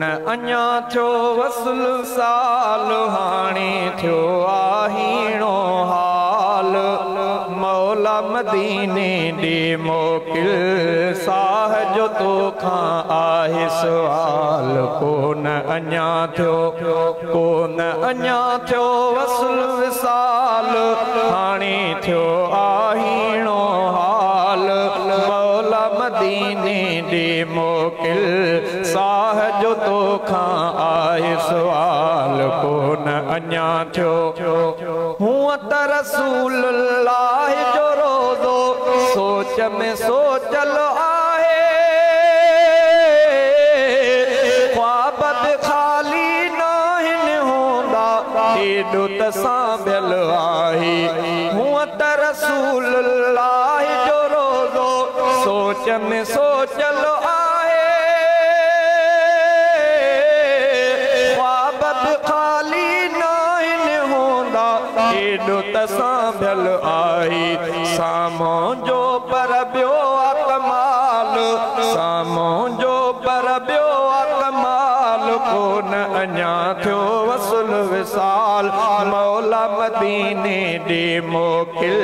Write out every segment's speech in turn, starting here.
न अञा थियो वसल साल हाणे थियो आहीणो हाल मौला मदीने ॾे मोकिल साह जो तोखां आहे सवाल कोन अञा थियो वसल विसाल हाणे थियो आहीणो हाल मौला मदीने ॾे मोकिल साह जो तोखां आहे सवाल कोन अञा थियो हूअं त रसूलुल्लाह जो रोज़ो सोच में सोचल आहे ख्वाब ख़ाली नाहिन हूंदा एॾो त सांभियल आहे हूअं त रसूलुल्लाह जो रोज़ो सोच में सोचल आहे खाली नाहिन हूंदा एॾो त सांभियल आहे साम्हूं जो पर ॿियो कमाल साम्हूं जो पर ॿियो कमाल कोन अञा थियो वसल विसाल मौला मदीने ॾे मोकिल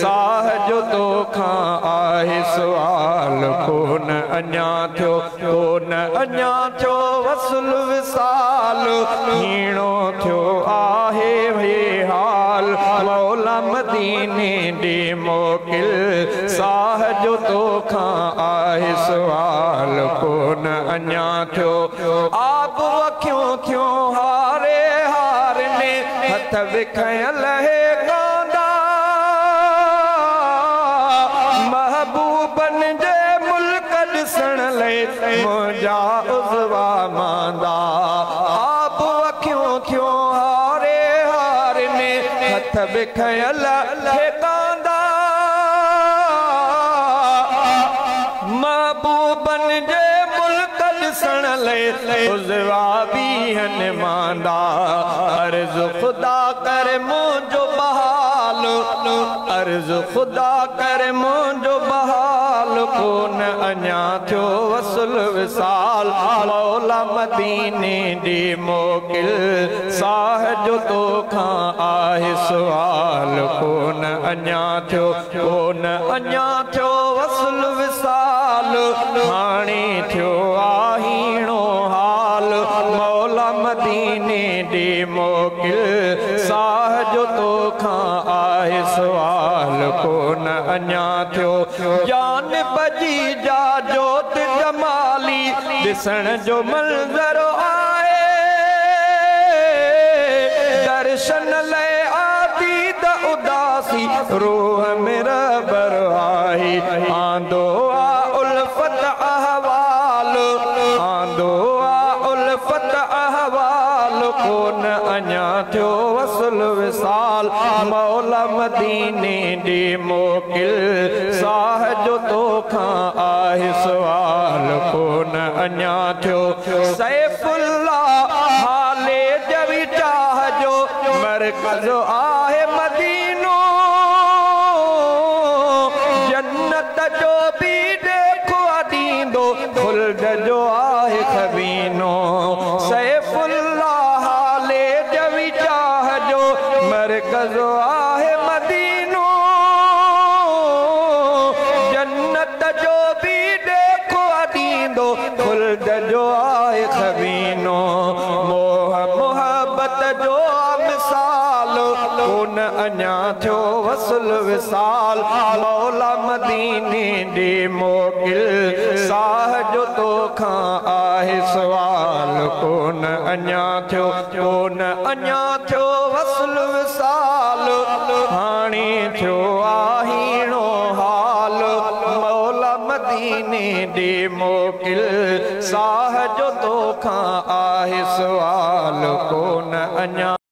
साह जो तोखां आहे सवाल कोन अञा थियो वसल विसाल हीणो थियो आहे वे हाल मौला मदीने ॾे मोकिल साह जो तोखां आहे सवाल कोन अञा थियो आब अखियूं थियूं हारे हारने हथ विखयल हे कांदा महबूबन जे मुल्क ॾिसण लाइ मुंहिंजा उज़वा मांदा आब अखियूं थियूं हारे हारने हथ विखयल हे कांदा महबूबन जे मुल्क ॾिसण लाइ उज़वा बीहन मांदा अर्ज़ खुदा करे मुंहिंजो बहाल अर्ज़ खुदा करे मुंहिंजो बहाल कोन अञा थियो वसल विसाल मौला मदीने ॾे मोकिल साह जो तोखां आहे सवाल कोन अञा थियो वसल विसाल हाणे थियो आहीणो हाल मौला मदीने ॾे मोकिल साह जो तोखां आहे सवाल कोन अञा थियो जान बजी जा जोत जमाली ॾिसण जो मंज़र आहे दर्शन लाइ आदी त उदासी रूह में रबर आहे आंदो आ उल्फत अहवाल कोन अञा थियो वसल विसाल मौला मदीने ॾे मोकिल साह जो तोखां आहे सवाल कोन अञा थियो सैफुल्लाह हाले जवी चाह जो मरकज़ आहे मदीनो जन्नत जो बि देखो ॾींदो खुल्द जो आहे खबीनो सैफुल्लाह हाले जवी चाह जो मरकज़ आहे मदीनो जन्नत जो बि देखो ॾींदो खुल्द जो आहे खबीनो मोह मोहब्बत जो मिसाल कोन अञा थियो वसल विसाल मौला मदीने ॾे मोकिल साह जो तोखां आहे सवाल कोन अञा थियो वसल विसाल हाणे थियो आहीणो हाल मौला मदीने ॾे मोकिल साह जो तोखां आहे सवाल कोन अञा